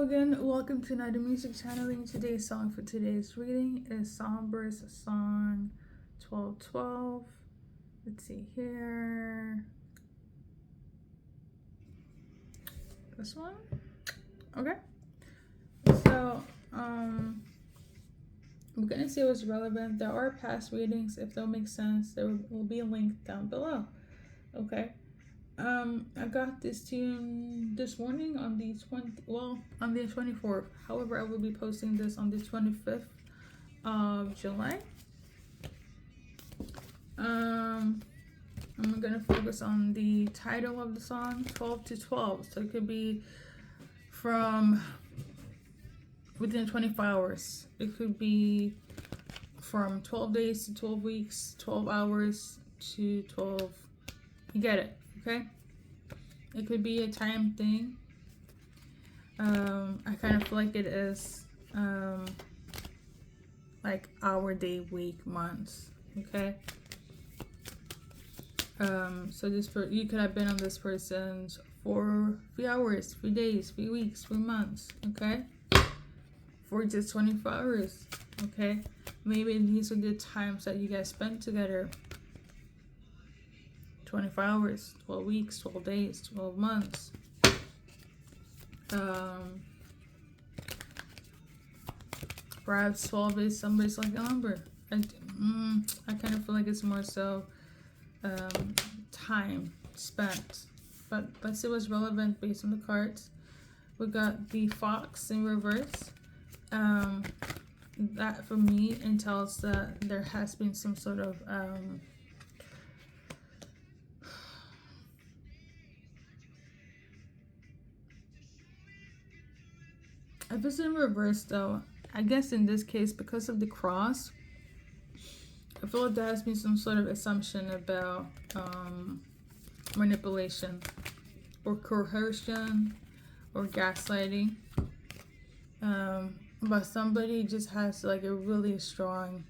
Hello again, welcome to another music channeling. Today's song for today's reading is Somber's song 1212. Let's see here. This one? Okay. So, we're gonna see what's relevant. There are past readings. If they'll make sense, there will be a link down below. Okay. I got this tune this morning on the 24th. However, I will be posting this on the 25th of July. I'm gonna focus on the title of the song, 12 to 12. So it could be from within 24 hours. It could be from 12 days to 12 weeks, 12 hours to 12. You get it, okay? It could be a time thing. I kind of feel like it is like hour, day, week, months, okay? So you could have been on this person's for 3 hours, 3 days, 3 weeks, 3 months, okay? For just 24 hours, okay? Maybe these are the times that you guys spent together. 24 hours, 12 weeks, 12 days, 12 months. Perhaps 12 is somebody's like a number. I kind of feel like it's more so time spent. But let's see what's relevant based on the cards. We got the Fox in reverse. That for me entails that there has been some sort of if it's in reverse though, I guess in this case, because of the cross, I feel like there has been some sort of assumption about manipulation or coercion or gaslighting. But somebody just has like a really strong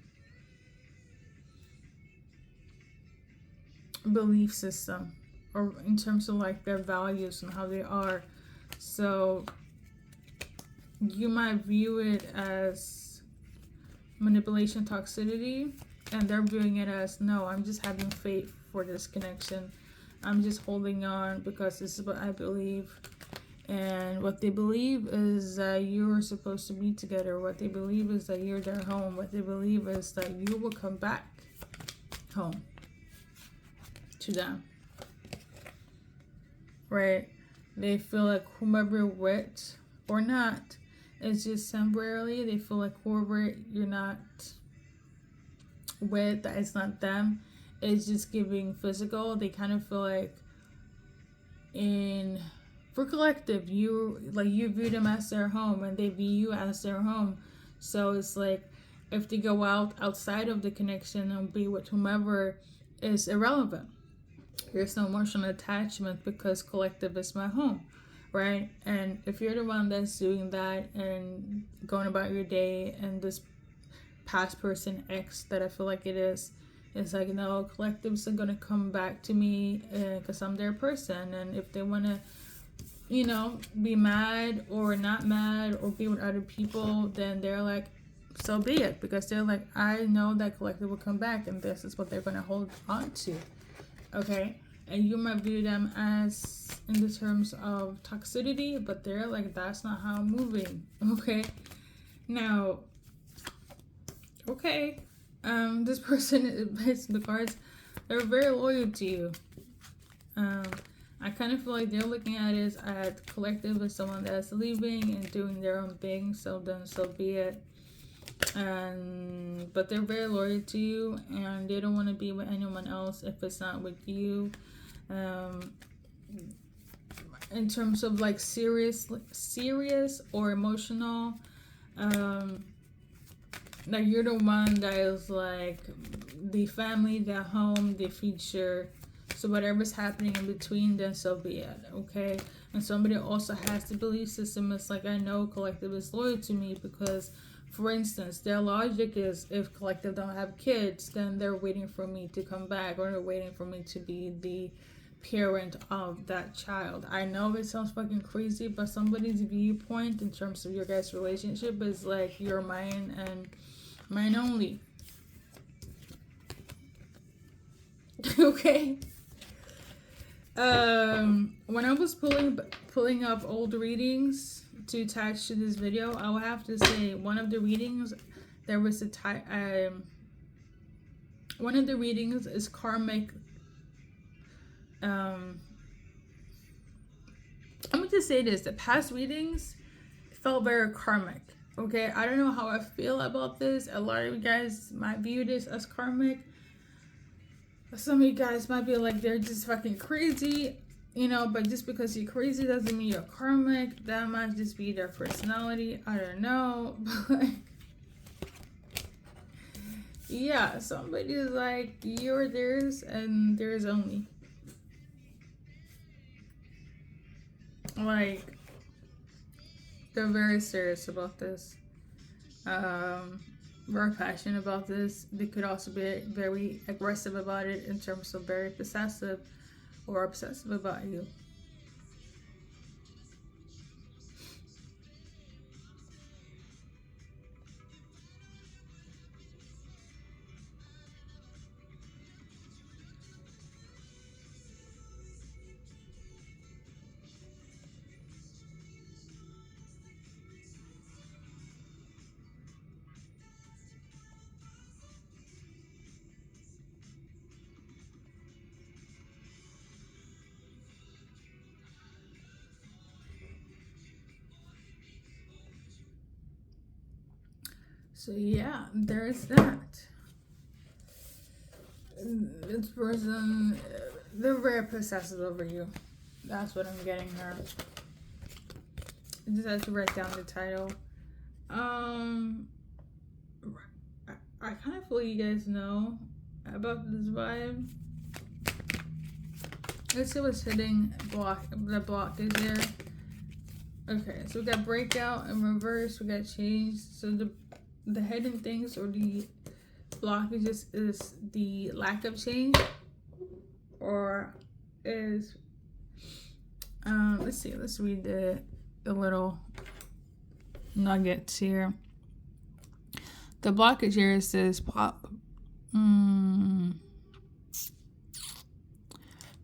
belief system, or in terms of like their values and how they are. So you might view it as manipulation, toxicity, and they're viewing it as, no, I'm just having faith for this connection. I'm just holding on because this is what I believe. And what they believe is that you're supposed to be together. What they believe is that you're their home. What they believe is that you will come back home to them. Right? They feel like whomever you're with or not, it's just temporarily. They feel like whoever you're not with, that it's not them. It's just giving physical. They kind of feel like for collective, you view them as their home and they view you as their home. So it's like if they go outside of the connection and be with whomever, is irrelevant. There's no emotional attachment because collective is my home, right? And if you're the one that's doing that and going about your day, and this past person X that I feel like it is, it's like, no, collectives are gonna come back to me because I'm their person. And if they want to, be mad or not mad or be with other people, then they're like, so be it, because they're like, I know that collective will come back and this is what they're going to hold on to, okay? And you might view them as in the terms of toxicity, but they're like, that's not how I'm moving, okay? Now, okay, this person, based on the cards, they're very loyal to you. I kind of feel like they're looking at it as collective as someone that's leaving and doing their own thing, so then so be it. But they're very loyal to you, and they don't want to be with anyone else if it's not with you. In terms of like serious or emotional, like you're the one that is like the family, the home, the future. So whatever's happening in between, then so be it, okay? And somebody also has the belief system. It's like, I know collective is loyal to me because, for instance, their logic is if collective don't have kids, then they're waiting for me to come back, or they're waiting for me to be the parent of that child. I know it sounds fucking crazy, but somebody's viewpoint in terms of your guys' relationship is like you're mine and mine only. Okay. When I was pulling up old readings to attach to this video, I will have to say one of the readings there was one of the readings is karmic. I'm going to say this: the past readings felt very karmic. Okay, I don't know how I feel about this. A lot of you guys might view this as karmic. Some of you guys might be like, they're just fucking crazy, you know, but just because you're crazy doesn't mean you're karmic. That might just be their personality. I don't know. But yeah, somebody's like, you're theirs and theirs only. Like, they're very serious about this. Very passionate about this. They could also be very aggressive about it in terms of very possessive or obsessive about you. So yeah, there's that. This person, they're very possessive over you. That's what I'm getting here. I just had to write down the title. I kind of feel you guys know about this vibe. Let's see what's hitting the block is there. Okay, so we got breakout and reverse, we got change. So the hidden things or the blockages is the lack of change, or is let's see, let's read the little nuggets here. The blockage here says pop.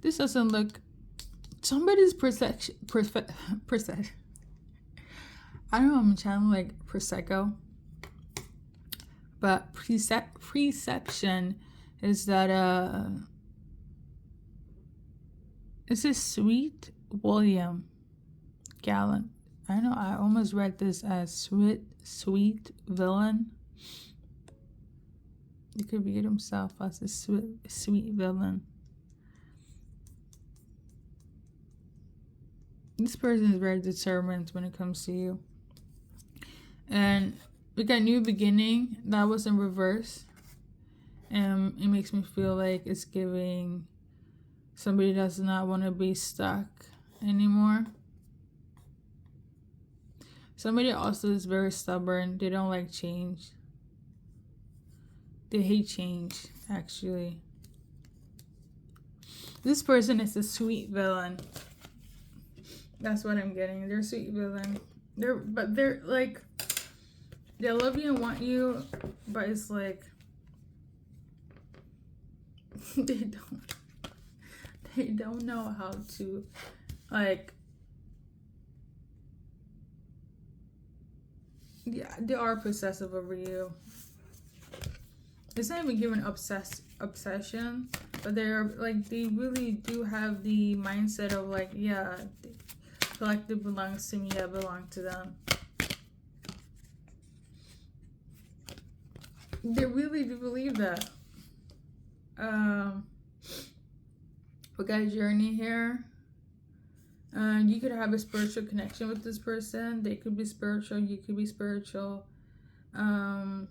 This doesn't look somebody's perception. I don't know, I'm channeling like Prosecco. But perception is that this is Sweet William Gallant. I know I almost read this as sweet villain. He could read himself as a sweet villain. This person is very determined when it comes to you. And we got new beginning. That was in reverse. And it makes me feel like it's giving somebody does not want to be stuck anymore. Somebody also is very stubborn. They don't like change. They hate change, actually. This person is a sweet villain. That's what I'm getting. They're a sweet villain. They're like, they love you and want you, but it's like they don't know how to, like, yeah, they are possessive over you. It's not even given obsession, but they're like, they really do have the mindset of like, yeah, the collective belongs to me, I belong to them. They really do believe that. We got a journey here. You could have a spiritual connection with this person. They could be spiritual. You could be spiritual. You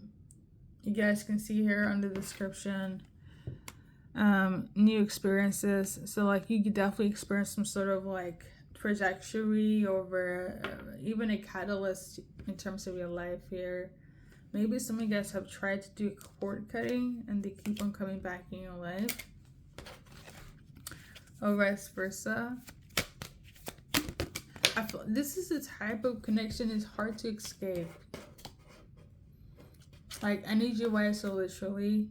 guys can see here under the description. New experiences. So like you could definitely experience some sort of like trajectory over even a catalyst in terms of your life here. Maybe some of you guys have tried to do cord cutting and they keep on coming back in your life. or vice versa. I feel this is a type of connection is hard to escape. Like, I need your wife so literally.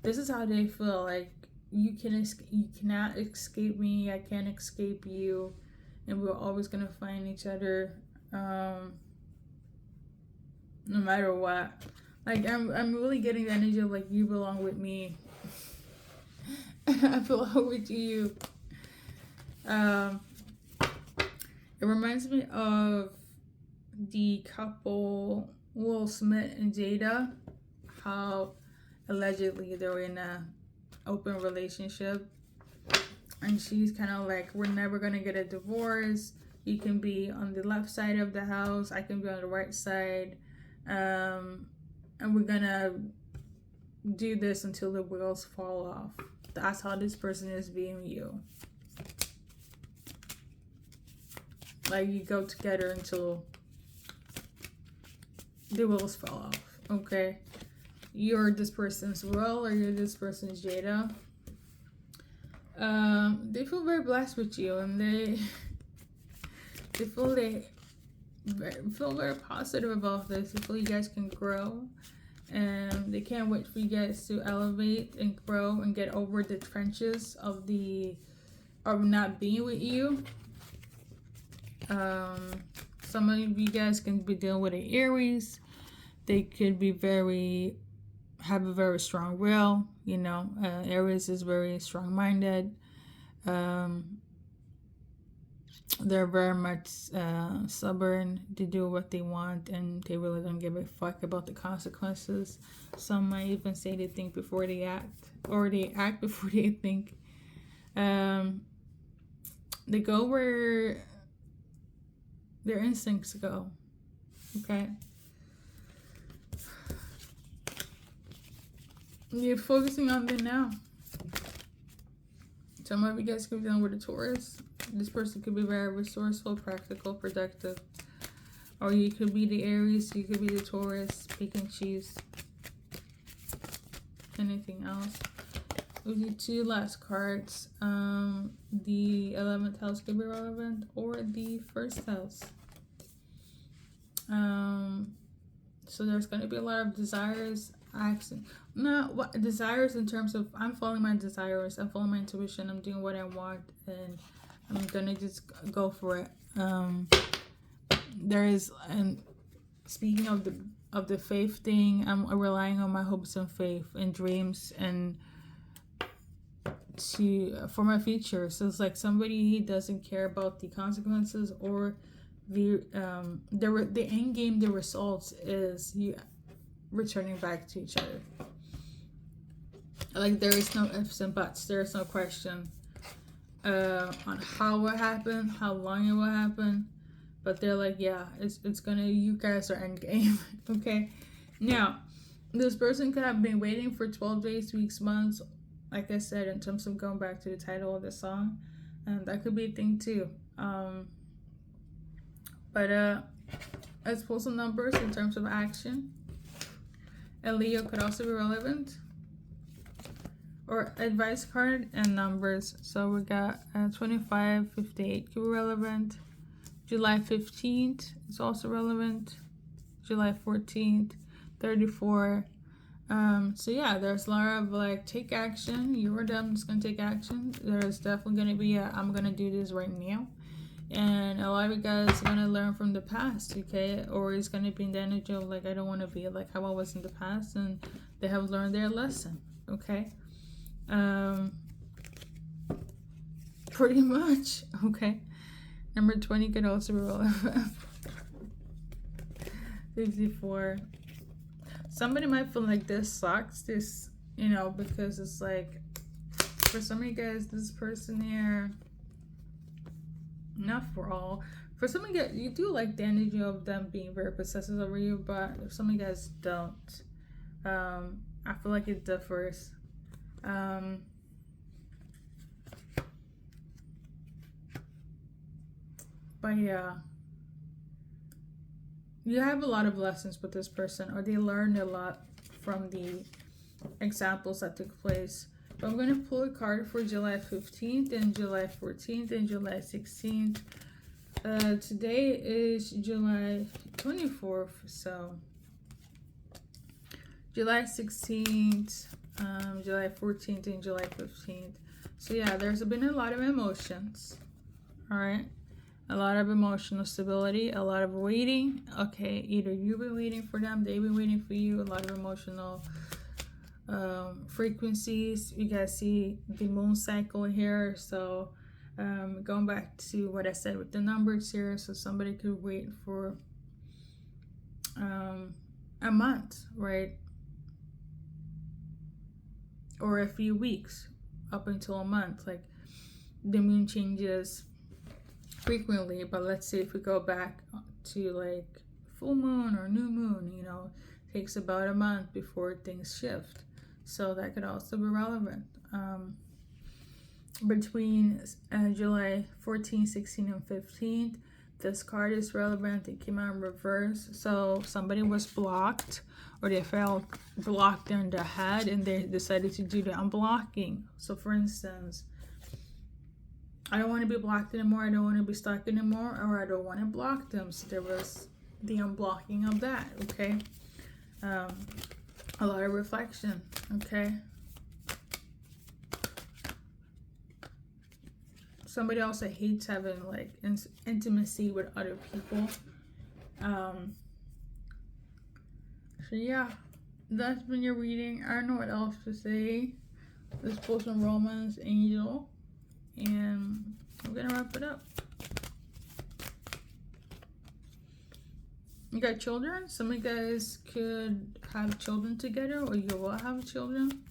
This is how they feel. Like, you cannot escape me. I can't escape you, and we're always gonna find each other, no matter what. Like, I'm really getting the energy of like you belong with me. I belong with you. It reminds me of the couple Will Smith and Jada, how allegedly they were in a open relationship, and she's kind of like, we're never gonna get a divorce. You can be on the left side of the house, I can be on the right side, and we're gonna do this until the wheels fall off. That's how this person is being you. Like, you go together until the wheels fall off, okay? You're this person's Will, or you're this person's Jada. They feel very blessed with you, and they feel very positive about this. They feel you guys can grow, and they can't wait for you guys to elevate and grow and get over the trenches of not being with you. Some of you guys can be dealing with an Aries. They could be have a very strong will. You know, Aries is very strong-minded. They're very much stubborn to do what they want, and they really don't give a fuck about the consequences. Some might even say they think before they act, or they act before they think. They go where their instincts go. Okay? You're focusing on them now. Some of you guys could be dealing with a Taurus. This person could be very resourceful, practical, productive. Or you could be the Aries, you could be the Taurus. Pick and choose. Anything else? We'll do two last cards. The 11th house could be relevant, or the first house. So there's going to be a lot of desires, action. Not what desires in terms of I'm following my desires, I'm following my intuition, I'm doing what I want, and I'm gonna just go for it. There is, and speaking of the faith thing, I'm relying on my hopes and faith and dreams and for my future. So it's like somebody doesn't care about the consequences or the end game. The results is you returning back to each other. Like, there is no ifs and buts. There is no question on how it happened, how long it will happen. But they're like, yeah, it's gonna, you guys are end game. Okay? Now, this person could have been waiting for 12 days, weeks, months, like I said, in terms of going back to the title of the song. And that could be a thing too. But let's pull some numbers in terms of action. And Leo could also be relevant. Or advice card and numbers. So we got 25, 58 could be relevant. July 15th is also relevant. July 14th, 34. So yeah, there's a lot of like, take action. You or them is gonna take action. There's definitely gonna be I'm gonna do this right now. And a lot of you guys are gonna learn from the past, okay? Or it's gonna be in the energy of like, I don't wanna be like how I was in the past, and they have learned their lesson, okay? Pretty much, okay? Number 20 could also be relevant. 54. Somebody might feel like this sucks, this, you know, because it's like, for some of you guys, this person here, not for all, for some of you guys, you do like the energy of them being very possessive over you, but some of you guys don't. I feel like it differs. But yeah, you have a lot of lessons with this person, or they learned a lot from the examples that took place. But I'm going to pull a card for July 15th and July 14th and July 16th. Today is July 24th, so July 16th, July 14th, and July 15th. So yeah, there's been a lot of emotions, all right? A lot of emotional stability, a lot of waiting. Okay, either you've been waiting for them, they've been waiting for you. A lot of emotional frequencies. You guys see the moon cycle here, so going back to what I said with the numbers here, so somebody could wait for a month, right? Or a few weeks up until a month. Like the moon changes frequently, but let's say if we go back to like full moon or new moon, you know, takes about a month before things shift. So that could also be relevant. Between July 14th, 16th, and 15th, this card is relevant. It came out in reverse. So somebody was blocked, or they felt blocked in the head, and they decided to do the unblocking. So for instance, I don't want to be blocked anymore, I don't want to be stuck anymore, or I don't want to block them. So there was the unblocking of that, okay? A lot of reflection, okay? Somebody also hates having like intimacy with other people. So yeah, that's been your reading. I don't know what else to say. Let's pull some Romance Angel, and I'm gonna wrap it up. You got children? Some of you guys could have children together, or you will have children.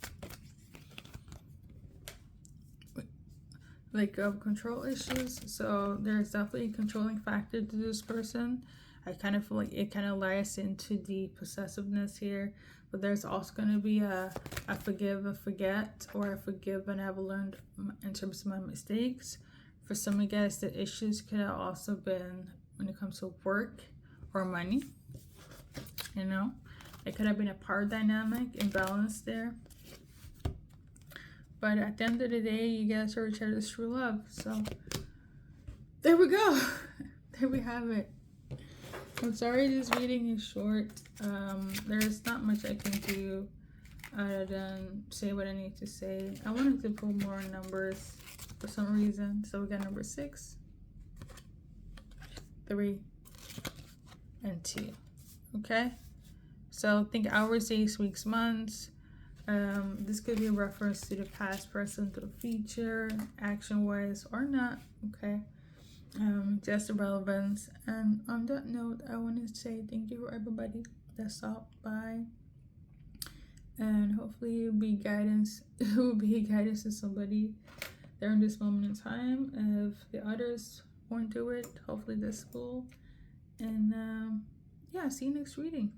Like control issues. So there's definitely a controlling factor to this person. I kind of feel like it kind of lies into the possessiveness here. But there's also going to be a forgive and forget, or a forgive and have learned in terms of my mistakes. For some of you guys, the issues could have also been when it comes to work or money. You know, it could have been a power dynamic imbalance there. But at the end of the day, you guys are each other's true love. So there we go. There we have it. I'm sorry this reading is short. There's not much I can do other than say what I need to say. I wanted to pull more numbers for some reason. So we got number 6, 3, and 2. Okay? So think hours, days, weeks, months. This could be a reference to the past, present, or future, action-wise or not, okay? Just the relevance. And on that note, I want to say thank you for everybody that stopped by. And hopefully it will be guidance. It will be guidance to somebody there in this moment in time. If the others won't do it, hopefully this will. And yeah, see you next reading.